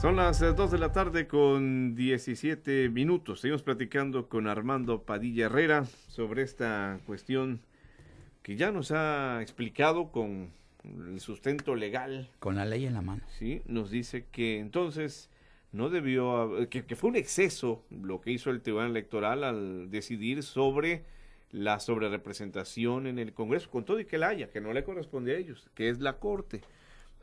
Son las 2 de la tarde con 17 minutos. Seguimos platicando con Armando Padilla Herrera sobre esta cuestión que ya nos ha explicado con el sustento legal. Con la ley en la mano. Sí, nos dice que entonces no debió, que fue un exceso lo que hizo el Tribunal Electoral al decidir sobre la sobrerepresentación en el Congreso, con todo y que la haya, que no le corresponde a ellos, que es la Corte.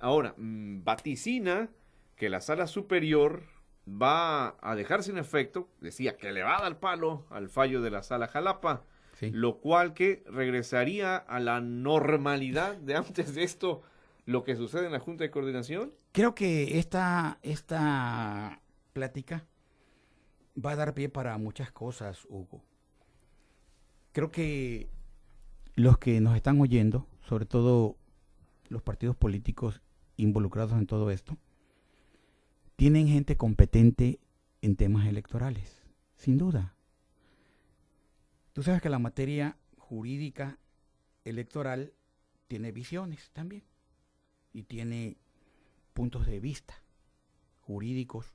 Ahora, vaticina que la Sala Superior va a dejar sin efecto, decía que le va a dar palo al fallo de la Sala Jalapa, sí, lo cual que regresaría a la normalidad de antes de esto, lo que sucede en la Junta de Coordinación. Creo que esta plática va a dar pie para muchas cosas, Hugo. Creo que los que nos están oyendo, sobre todo los partidos políticos involucrados en todo esto, tienen gente competente en temas electorales, sin duda. Tú sabes que la materia jurídica electoral tiene visiones también y tiene puntos de vista jurídicos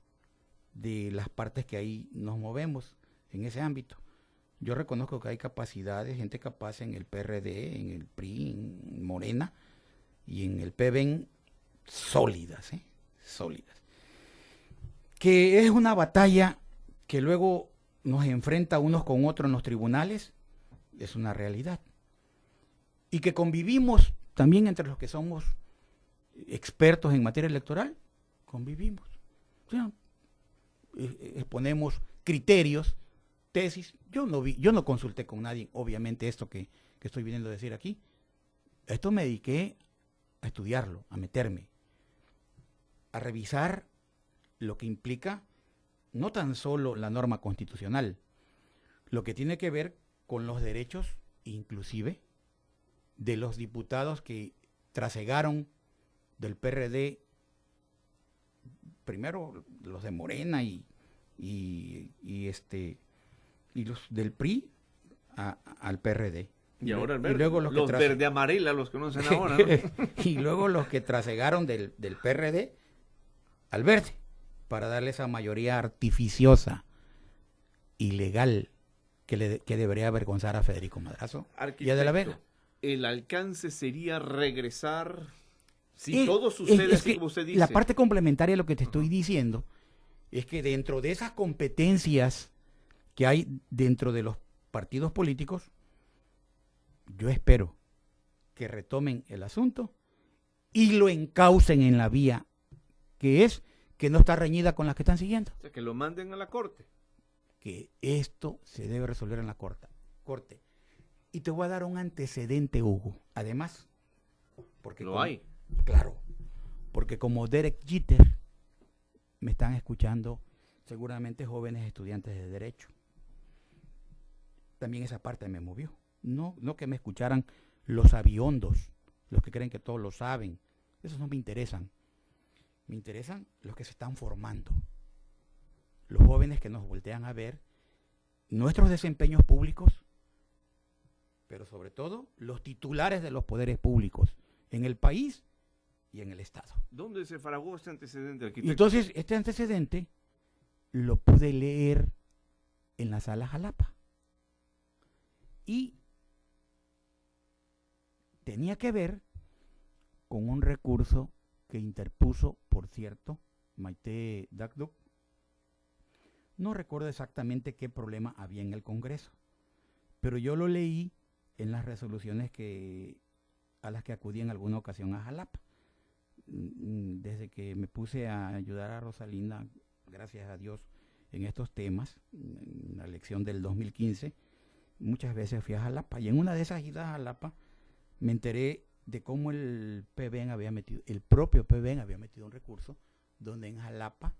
de las partes que ahí nos movemos en ese ámbito. Yo reconozco que hay capacidades, gente capaz en el PRD, en el PRI, en Morena y en el PBN, sólidas, sólidas. Que es una batalla que luego nos enfrenta unos con otros en los tribunales, es una realidad. Y que convivimos también entre los que somos expertos en materia electoral, convivimos. O sea, exponemos criterios, tesis. Yo no consulté con nadie, obviamente, esto que estoy viniendo a decir aquí. Esto me dediqué a estudiarlo, a meterme, a revisar lo que implica no tan solo la norma constitucional, lo que tiene que ver con los derechos, inclusive, de los diputados que trasegaron del PRD, primero los de Morena y los del PRI al PRD. Y ahora el y verde, luego los verde amarela los conocen ahora, ¿no? Y luego los que trasegaron del PRD al verde, para darle esa mayoría artificiosa, ilegal, que debería avergonzar a Federico Madrazo y a De la Vega. El alcance sería regresar, si todo sucede así como usted dice. La parte complementaria de lo que te estoy diciendo es que dentro de esas competencias que hay dentro de los partidos políticos, yo espero que retomen el asunto y lo encaucen en la vía que es que no está reñida con las que están siguiendo. O sea, que lo manden a la Corte. Que esto se debe resolver en la Corte. Y te voy a dar un antecedente, Hugo. Además, porque hay. Claro, porque como Derek Jeter, me están escuchando seguramente jóvenes estudiantes de Derecho. También esa parte me movió. No que me escucharan los sabiondos, los que creen que todos lo saben. Esos no me interesan. Me interesan los que se están formando, los jóvenes que nos voltean a ver, nuestros desempeños públicos, pero sobre todo los titulares de los poderes públicos en el país y en el Estado. ¿Dónde se fraguó este antecedente, arquitecto? Y entonces, este antecedente lo pude leer en la Sala Jalapa. Y tenía que ver con un recurso que interpuso, por cierto, Maite Dagduk. No recuerdo exactamente qué problema había en el Congreso, pero yo lo leí en las resoluciones a las que acudí en alguna ocasión a Jalapa. Desde que me puse a ayudar a Rosalinda, gracias a Dios, en estos temas, en la elección del 2015, muchas veces fui a Jalapa. Y en una de esas idas a Jalapa me enteré de cómo el propio PBN había metido un recurso donde en Jalapa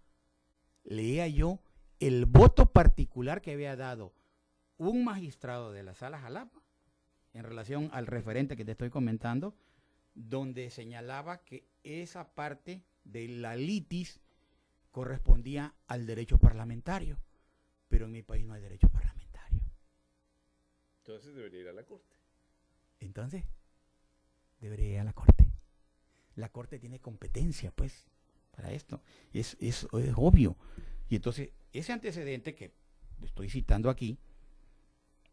leía yo el voto particular que había dado un magistrado de la Sala Jalapa en relación al referente que te estoy comentando, donde señalaba que esa parte de la litis correspondía al derecho parlamentario, pero en mi país no hay derecho parlamentario. Entonces debería ir a la Corte. Entonces, debería ir a la Corte. La Corte tiene competencia, pues, para esto. Es obvio. Y entonces, ese antecedente que estoy citando aquí,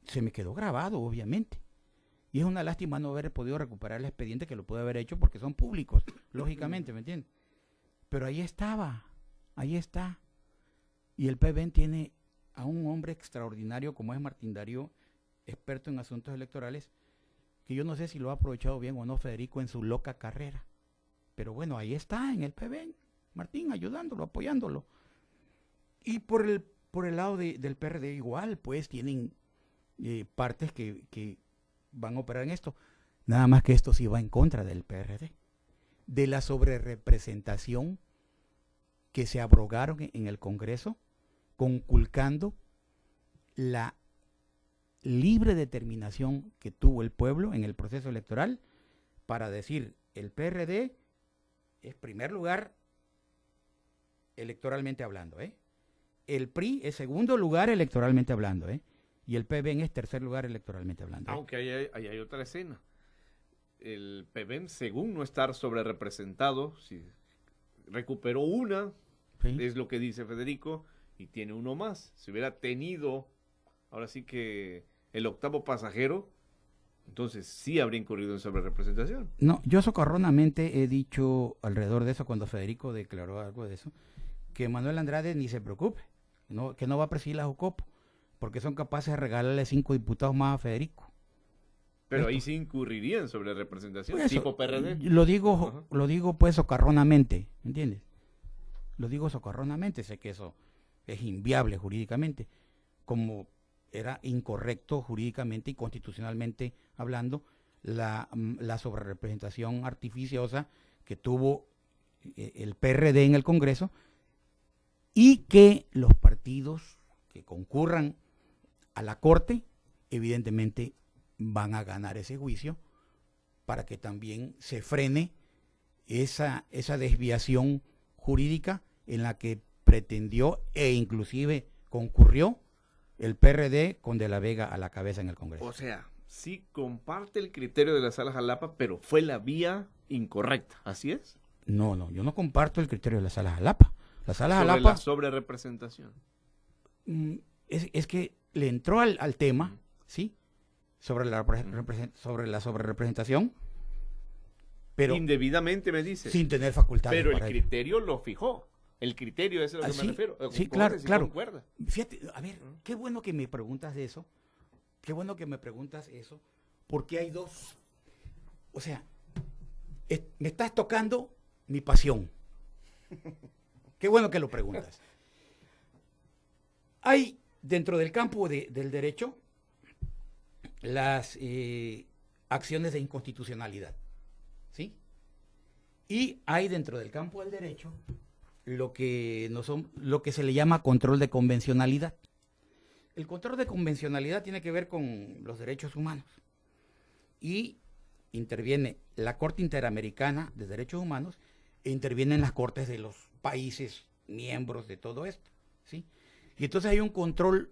se me quedó grabado, obviamente. Y es una lástima no haber podido recuperar el expediente, que lo pude haber hecho porque son públicos, lógicamente, ¿me entiendes? Pero ahí estaba, ahí está. Y el PBN tiene a un hombre extraordinario como es Martín Darío, experto en asuntos electorales, que yo no sé si lo ha aprovechado bien o no Federico en su loca carrera. Pero bueno, ahí está en el PBN, Martín, ayudándolo, apoyándolo. Y por el lado del PRD igual, pues tienen partes que van a operar en esto. Nada más que esto sí va en contra del PRD, de la sobrerepresentación que se abrogaron en el Congreso, conculcando la libre determinación que tuvo el pueblo en el proceso electoral para decir el PRD es primer lugar electoralmente hablando, el PRI es segundo lugar electoralmente hablando, y el PBN es tercer lugar electoralmente hablando. Aunque ahí hay otra escena. El PBN, según no estar sobre representado, si recuperó una, ¿Sí? es lo que dice Federico, y tiene uno más. Si hubiera tenido, ahora sí que el octavo pasajero, entonces sí habría incurrido en sobre representación. No, yo socarronamente he dicho alrededor de eso, cuando Federico declaró algo de eso, que Manuel Andrade ni se preocupe, que no va a presidir la Jucopo, porque son capaces de regalarle 5 diputados más a Federico. Pero ahí sí incurrirían sobre representación, Pues eso, tipo PRD. Lo digo Ajá. pues socarronamente, ¿entiendes? Lo digo socarronamente, sé que eso es inviable jurídicamente, como era incorrecto jurídicamente y constitucionalmente hablando la sobrerepresentación artificiosa que tuvo el PRD en el Congreso, y que los partidos que concurran a la Corte evidentemente van a ganar ese juicio para que también se frene esa desviación jurídica en la que pretendió e inclusive concurrió el PRD con De la Vega a la cabeza en el Congreso. O sea, sí comparte el criterio de la Sala Jalapa, pero fue la vía incorrecta, ¿así es? No, yo no comparto el criterio de la Sala Jalapa. La Sala Sobre Jalapa la sobrerepresentación. es que le entró al tema, ¿sí? Sobre la sobrerepresentación, pero indebidamente me dice. sin tener facultades Pero el para ello. criterio lo fijó. El criterio es a lo que me refiero. Sí, ¿Concuerda? claro. Concuerda. Fíjate, a ver, qué bueno que me preguntas de eso. Qué bueno que me preguntas eso, porque hay dos. O sea, me estás tocando mi pasión. Qué bueno que lo preguntas. Hay dentro del campo del derecho las acciones de inconstitucionalidad, ¿sí? Y hay dentro del campo del derecho lo que se le llama control de convencionalidad. El control de convencionalidad tiene que ver con los derechos humanos y interviene la Corte Interamericana de Derechos Humanos e intervienen las cortes de los países miembros de todo esto, ¿sí? Y entonces hay un control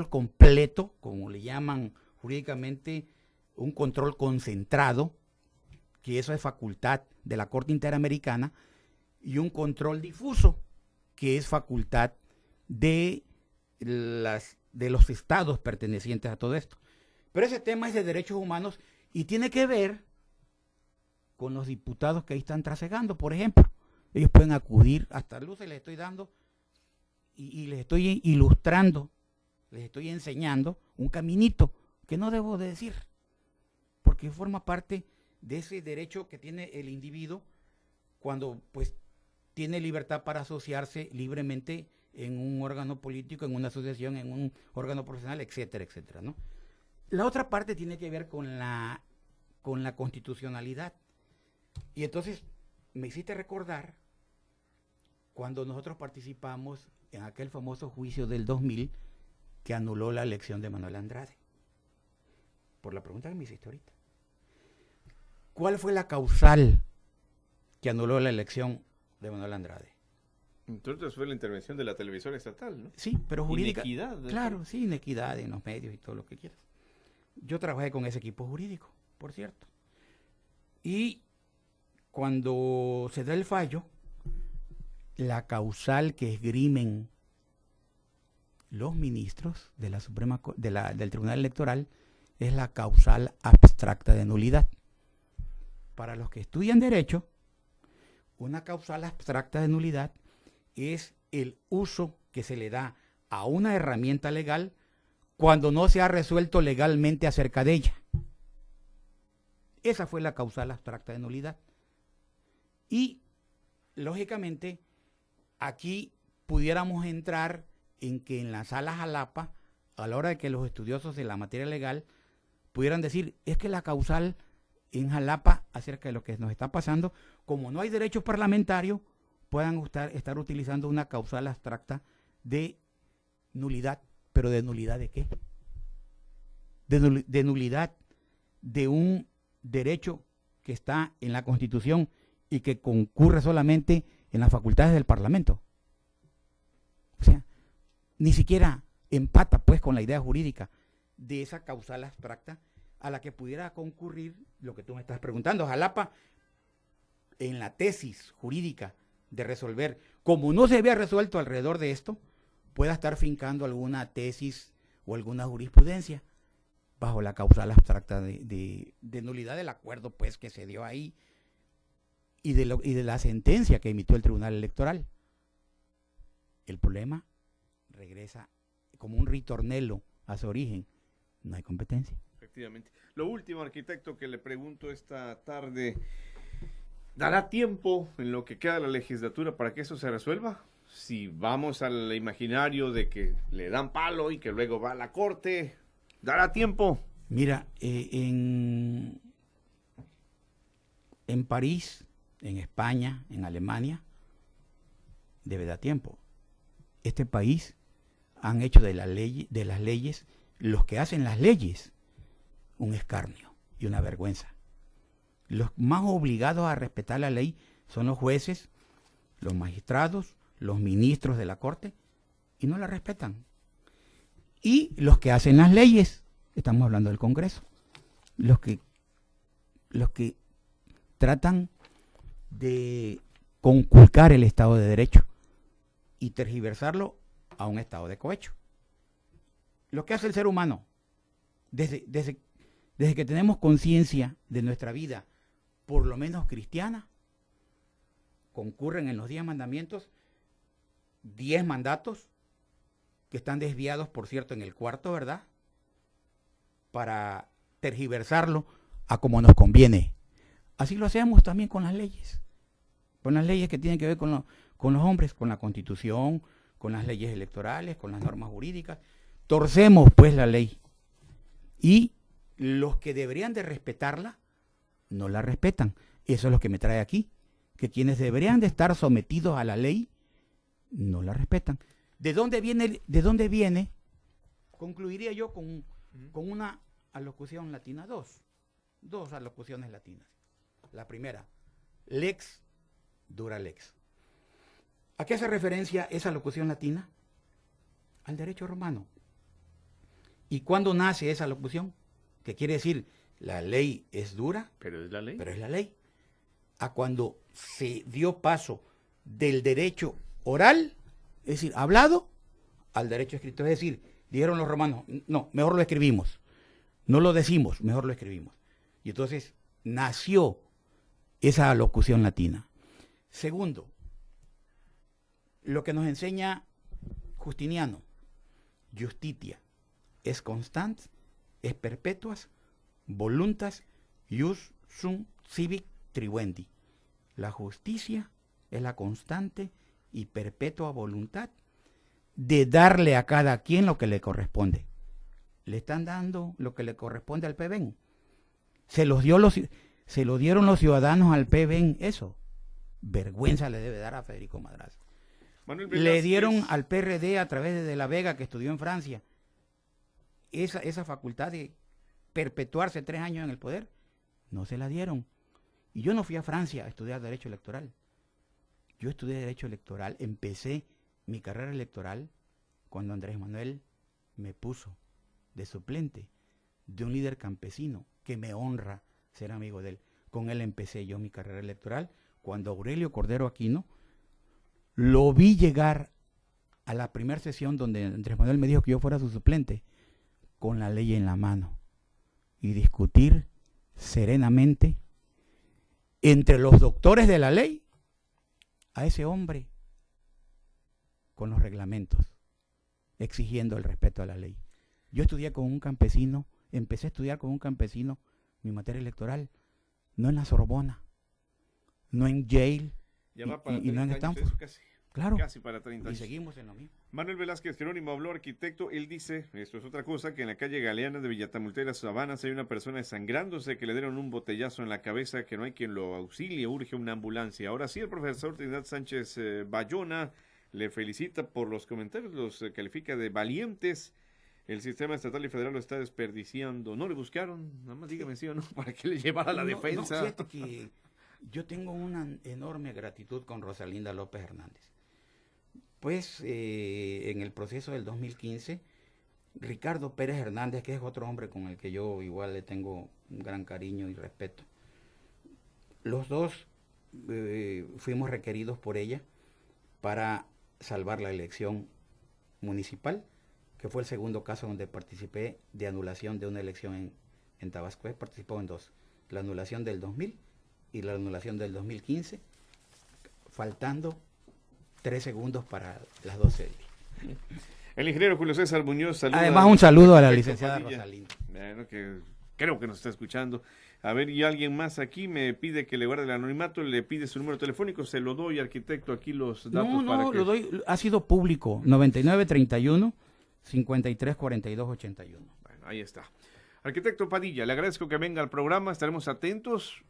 completo, como le llaman jurídicamente, un control concentrado, que eso es facultad de la Corte Interamericana, y un control difuso, que es facultad de los estados pertenecientes a todo esto. Pero ese tema es de derechos humanos y tiene que ver con los diputados que ahí están trasegando, por ejemplo. Ellos pueden acudir, hasta luces les estoy dando y les estoy ilustrando, les estoy enseñando un caminito que no debo de decir, porque forma parte de ese derecho que tiene el individuo cuando pues tiene libertad para asociarse libremente en un órgano político, en una asociación, en un órgano profesional, etcétera, etcétera, ¿no? La otra parte tiene que ver con la constitucionalidad. Y entonces me hiciste recordar cuando nosotros participamos en aquel famoso juicio del 2000 que anuló la elección de Manuel Andrade. Por la pregunta que me hiciste ahorita. ¿Cuál fue la causal que anuló la elección de Manuel Andrade? Entonces fue la intervención de la televisora estatal, ¿no? Sí, pero jurídica. Inequidad. Claro, sí, inequidad en los medios y todo lo que quieras. Yo trabajé con ese equipo jurídico, por cierto. Y cuando se da el fallo, la causal que esgrimen los ministros de la del Tribunal Electoral es la causal abstracta de nulidad. Para los que estudian derecho, una causal abstracta de nulidad es el uso que se le da a una herramienta legal cuando no se ha resuelto legalmente acerca de ella. Esa fue la causal abstracta de nulidad. Y, lógicamente, aquí pudiéramos entrar en que en la sala Jalapa, a la hora de que los estudiosos de la materia legal pudieran decir, es que la causal en Jalapa, acerca de lo que nos está pasando, como no hay derecho parlamentario, puedan estar utilizando una causal abstracta de nulidad. ¿Pero de nulidad de qué? De nulidad de un derecho que está en la Constitución y que concurre solamente en las facultades del Parlamento. O sea, ni siquiera empata pues con la idea jurídica de esa causal abstracta a la que pudiera concurrir lo que tú me estás preguntando. Jalapa, en la tesis jurídica de resolver, como no se había resuelto alrededor de esto, pueda estar fincando alguna tesis o alguna jurisprudencia bajo la causal abstracta de nulidad del acuerdo pues que se dio ahí y de la sentencia que emitió el Tribunal Electoral. El problema regresa como un ritornello a su origen. No hay competencia. Efectivamente. Lo último, arquitecto, que le pregunto esta tarde, ¿dará tiempo en lo que queda de la legislatura para que eso se resuelva? Si vamos al imaginario de que le dan palo y que luego va a la corte, ¿dará tiempo? Mira, en París, en España, en Alemania, debe dar tiempo. Este país han hecho de las leyes, los que hacen las leyes, un escarnio y una vergüenza. Los más obligados a respetar la ley son los jueces, los magistrados, los ministros de la Corte, y no la respetan. Y los que hacen las leyes, estamos hablando del Congreso, los que tratan de conculcar el Estado de Derecho y tergiversarlo a un estado de cohecho. Lo que hace el ser humano, desde que tenemos conciencia de nuestra vida, por lo menos cristiana, concurren en los 10 mandamientos, 10 mandatos, que están desviados, por cierto, en el cuarto, ¿verdad? Para tergiversarlo a como nos conviene. Así lo hacemos también con las leyes que tienen que ver con los hombres, con la Constitución, con las leyes electorales, con las normas jurídicas. Torcemos pues la ley y los que deberían de respetarla no la respetan. Eso es lo que me trae aquí, que quienes deberían de estar sometidos a la ley no la respetan. ¿De dónde viene? Concluiría yo con una alocución latina, dos alocuciones latinas. La primera, lex dura lex. ¿A qué hace referencia esa locución latina? Al derecho romano. ¿Y cuándo nace esa locución? Que quiere decir, la ley es dura, pero es la ley. Pero es la ley. A cuando se dio paso del derecho oral, es decir, hablado, al derecho escrito. Es decir, dijeron los romanos, no, mejor lo escribimos. No lo decimos, mejor lo escribimos. Y entonces nació esa locución latina. Segundo, lo que nos enseña Justiniano, justitia, es constant, es perpetuas, voluntas, ius sum civic tribuendi. La justicia es la constante y perpetua voluntad de darle a cada quien lo que le corresponde. Le están dando lo que le corresponde al PBN. Se lo dieron los ciudadanos al PBN, eso. Vergüenza le debe dar a Federico Madrazo. Le dieron al PRD a través de la Vega, que estudió en Francia, esa facultad de perpetuarse 3 años en el poder. No se la dieron. Y yo no fui a Francia a estudiar Derecho Electoral. Yo estudié Derecho Electoral, empecé mi carrera electoral cuando Andrés Manuel me puso de suplente de un líder campesino que me honra ser amigo de él. Con él empecé yo mi carrera electoral cuando Aurelio Cordero Aquino lo vi llegar a la primera sesión donde Andrés Manuel me dijo que yo fuera su suplente, con la ley en la mano, y discutir serenamente entre los doctores de la ley a ese hombre con los reglamentos, exigiendo el respeto a la ley. Yo estudié con un campesino, empecé a estudiar con un campesino mi materia electoral, no en la Sorbona, no en Yale, Ya va para y no en 30 años Stanford. eso, casi. Claro. Casi para 30 Y años. seguimos en lo mismo. Manuel Velázquez Jerónimo habló, arquitecto. Él dice, esto es otra cosa, que en la calle Galeana de Villatamultera, Sabanas, hay una persona desangrándose, que le dieron un botellazo en la cabeza, que no hay quien lo auxilie, urge una ambulancia. Ahora sí, el profesor Trinidad Sánchez Bayona le felicita por los comentarios, los califica de valientes. El sistema estatal y federal lo está desperdiciando. ¿No le buscaron? Nada más dígame sí o no, para que le llevara la defensa. No, fíjate que yo tengo una enorme gratitud con Rosalinda López Hernández. Pues en el proceso del 2015, Ricardo Pérez Hernández, que es otro hombre con el que yo igual le tengo un gran cariño y respeto, los dos fuimos requeridos por ella para salvar la elección municipal, que fue el segundo caso donde participé de anulación de una elección en Tabasco. He participado en dos, la anulación del 2000 y la anulación del 2015, faltando 3 segundos para las 12 del día. El ingeniero Julio César Muñoz saluda. Además, un saludo a la licenciada Rosalinda. Bueno, que creo que nos está escuchando. A ver, y alguien más aquí me pide que le guarde el anonimato, le pide su número telefónico, se lo doy, arquitecto, aquí los datos para que... lo doy, ha sido público, 9931 5342 81. Bueno, ahí está. Arquitecto Padilla, le agradezco que venga al programa, estaremos atentos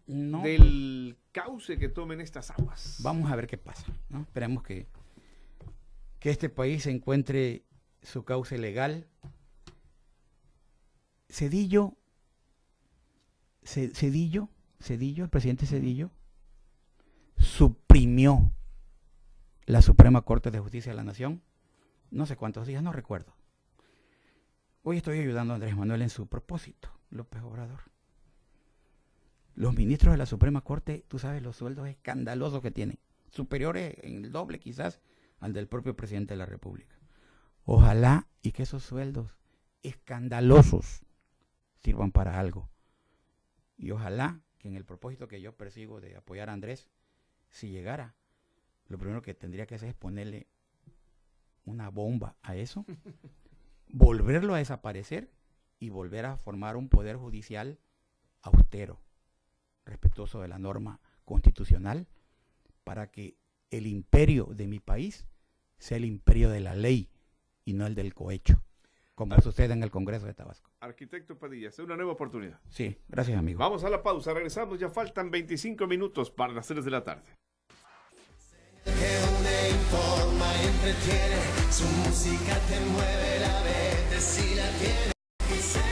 del cauce que tomen estas aguas. Vamos a ver qué pasa, ¿no? Esperemos que este país encuentre su cauce legal. Cedillo, el presidente Cedillo, suprimió la Suprema Corte de Justicia de la Nación, no sé cuántos días, no recuerdo. Hoy estoy ayudando a Andrés Manuel en su propósito, López Obrador. Los ministros de la Suprema Corte, tú sabes los sueldos escandalosos que tienen, superiores en el doble quizás al del propio presidente de la República. Ojalá y que esos sueldos escandalosos sirvan para algo. Y ojalá que en el propósito que yo persigo de apoyar a Andrés, si llegara, lo primero que tendría que hacer es ponerle una bomba a eso, volverlo a desaparecer y volver a formar un poder judicial austero, respetuoso de la norma constitucional, para que el imperio de mi país sea el imperio de la ley y no el del cohecho, como sucede en el Congreso de Tabasco. Arquitecto Padilla, es una nueva oportunidad. Sí, gracias amigo. Vamos a la pausa, regresamos, ya faltan 25 minutos para las 3 de la tarde. Que une, informa, entretiene, su música te mueve, la ves si la tienes.